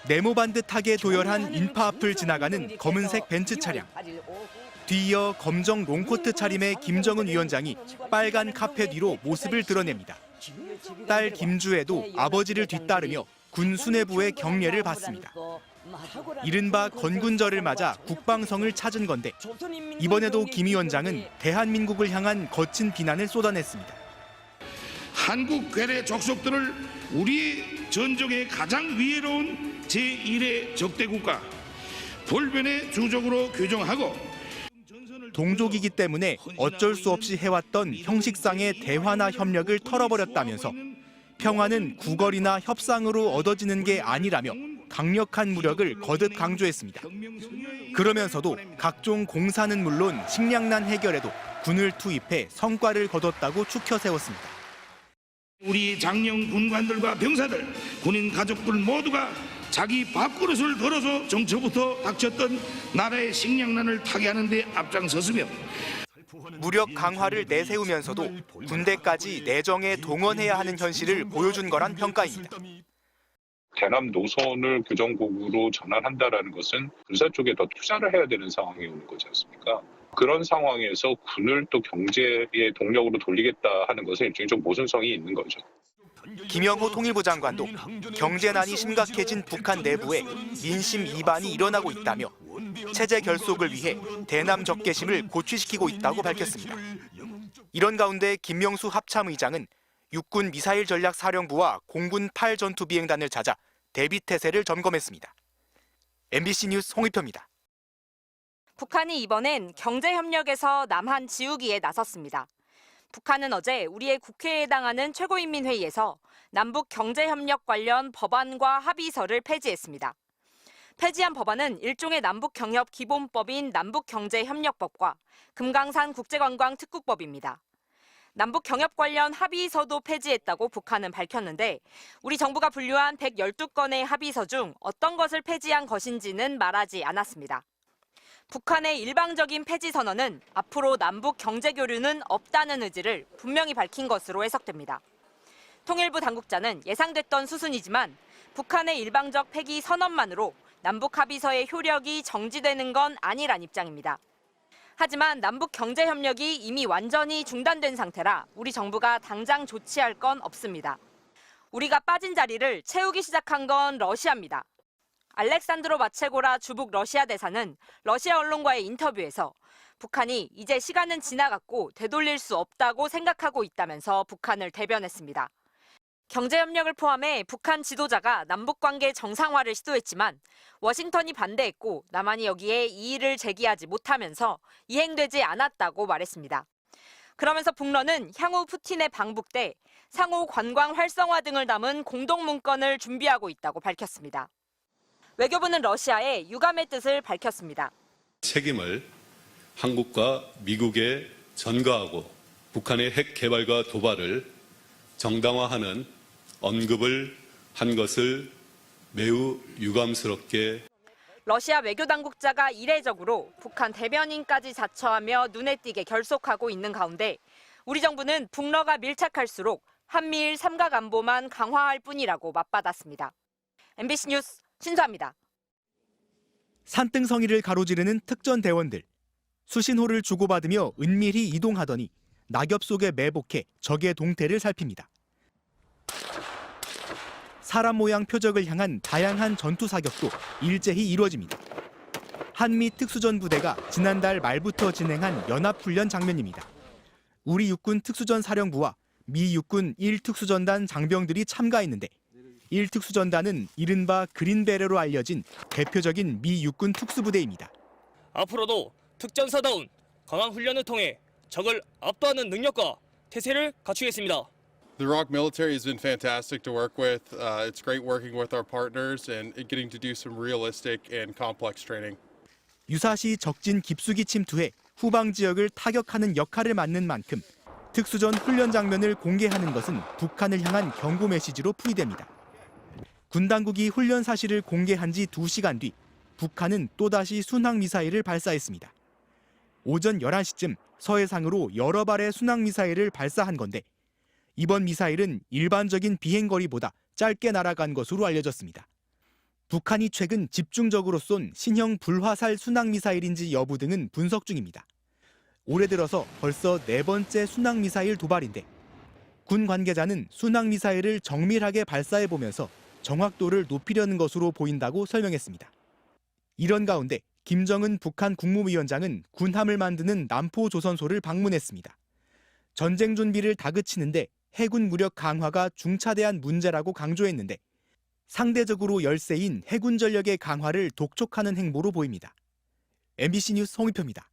네모반듯하게 도열한 인파 앞을 지나가는 검은색 벤츠 차량. 뒤이어 검정 롱코트 차림의 김정은 위원장이 빨간 카펫 위로 모습을 드러냅니다. 딸 김주애도 아버지를 뒤따르며 군 수뇌부의 경례를 받습니다. 이른바 건군절을 맞아 국방성을 찾은 건데 이번에도 김 위원장은 대한민국을 향한 거친 비난을 쏟아냈습니다. 한국 괴뢰 족속들을 우리 전적의 가장 위해로운 제1의 적대 국가 볼변의 주적으로 규정하고 동족이기 때문에 어쩔 수 없이 해왔던 형식상의 대화나 협력을 털어버렸다면서 평화는 구걸이나 협상으로 얻어지는 게 아니라며 강력한 무력을 거듭 강조했습니다. 그러면서도 각종 공사는 물론 식량난 해결에도 군을 투입해 성과를 거뒀다고 추켜 세웠습니다. 우리 장령 군관들과 병사들, 군인 가족들 모두가 자기 밥그릇을 덜어서 정초부터 닥쳤던 나라의 식량난을 타개하는 데 앞장섰으며 무력 강화를 내세우면서도 군대까지 내정에 동원해야 하는 현실을 보여준 거란 평가입니다. 대남 노선을 교정국으로 전환한다는 것은 군사 쪽에 더 투자를 해야 되는 상황이 오는 거지 않습니까? 그런 상황에서 군을 또 경제의 동력으로 돌리겠다 하는 것은 일종의 좀 모순성이 있는 거죠. 김영호 통일부 장관도 경제난이 심각해진 북한 내부에 민심 이반이 일어나고 있다며 체제 결속을 위해 대남 적개심을 고취시키고 있다고 밝혔습니다. 이런 가운데 김명수 합참의장은 육군 미사일 전략 사령부와 공군 8 전투 비행단을 찾아 대비 태세를 점검했습니다. MBC 뉴스 홍익표입니다. 북한이 이번엔 경제협력에서 남한 지우기에 나섰습니다. 북한은 어제 우리의 국회에 해당하는 최고인민회의에서 남북 경제협력 관련 법안과 합의서를 폐지했습니다. 폐지한 법안은 일종의 남북경협기본법인 남북경제협력법과 금강산 국제관광특구법입니다. 남북경협 관련 합의서도 폐지했다고 북한은 밝혔는데 우리 정부가 분류한 112건의 합의서 중 어떤 것을 폐지한 것인지는 말하지 않았습니다. 북한의 일방적인 폐지 선언은 앞으로 남북 경제교류는 없다는 의지를 분명히 밝힌 것으로 해석됩니다. 통일부 당국자는 예상됐던 수순이지만 북한의 일방적 폐기 선언만으로 남북 합의서의 효력이 정지되는 건 아니란 입장입니다. 하지만 남북 경제협력이 이미 완전히 중단된 상태라 우리 정부가 당장 조치할 건 없습니다. 우리가 빠진 자리를 채우기 시작한 건 러시아입니다. 알렉산드로 마체고라 주북 러시아 대사는 러시아 언론과의 인터뷰에서 북한이 이제 시간은 지나갔고 되돌릴 수 없다고 생각하고 있다면서 북한을 대변했습니다. 경제협력을 포함해 북한 지도자가 남북관계 정상화를 시도했지만 워싱턴이 반대했고 남한이 여기에 이의를 제기하지 못하면서 이행되지 않았다고 말했습니다. 그러면서 북러는 향후 푸틴의 방북 때 상호 관광 활성화 등을 담은 공동문건을 준비하고 있다고 밝혔습니다. 외교부는 러시아에 유감의 뜻을 밝혔습니다. 책임을 한국과 미국에 전가하고 북한의 핵 개발과 도발을 정당화하는 언급을 한 것을 매우 유감스럽게. 러시아 외교당국자가 이례적으로 북한 대변인까지 자처하며 눈에 띄게 결속하고 있는 가운데 우리 정부는 북러가 밀착할수록 한미일 삼각안보만 강화할 뿐이라고 맞받았습니다. MBC 뉴스 신수아입니다. 산등성이를 가로지르는 특전 대원들. 수신호를 주고받으며 은밀히 이동하더니 낙엽 속에 매복해 적의 동태를 살핍니다. 사람 모양 표적을 향한 다양한 전투 사격도 일제히 이루어집니다. 한미 특수전 부대가 지난달 말부터 진행한 연합훈련 장면입니다. 우리 육군 특수전 사령부와 미 육군 1특수전단 장병들이 참가했는데 1특수전단은 이른바 그린베레로 알려진 대표적인 미 육군 특수부대입니다. 앞으로도 특전사다운 강한 훈련을 통해 적을 압도하는 능력과 태세를 갖추겠습니다. The Iraq military has been fantastic to work with. It's great working with our partners and getting to do some realistic and complex training. 유사시 적진 깊숙이 침투해 후방 지역을 타격하는 역할을 맡는 만큼 특수전 훈련 장면을 공개하는 것은 북한을 향한 경고 메시지로 풀이됩니다. 군 당국이 훈련 사실을 공개한 지 2시간 뒤 북한은 또다시 순항미사일을 발사했습니다. 오전 11시쯤 서해상으로 여러 발의 순항미사일을 발사한 건데 이번 미사일은 일반적인 비행거리보다 짧게 날아간 것으로 알려졌습니다. 북한이 최근 집중적으로 쏜 신형 불화살 순항미사일인지 여부 등은 분석 중입니다. 올해 들어서 벌써 4번째 순항미사일 도발인데 군 관계자는 순항미사일을 정밀하게 발사해보면서 정확도를 높이려는 것으로 보인다고 설명했습니다. 이런 가운데 김정은 북한 국무위원장은 군함을 만드는 남포조선소를 방문했습니다. 전쟁 준비를 다그치는데 해군 무력 강화가 중차대한 문제라고 강조했는데 상대적으로 열세인 해군 전력의 강화를 독촉하는 행보로 보입니다. MBC 뉴스 홍익표입니다.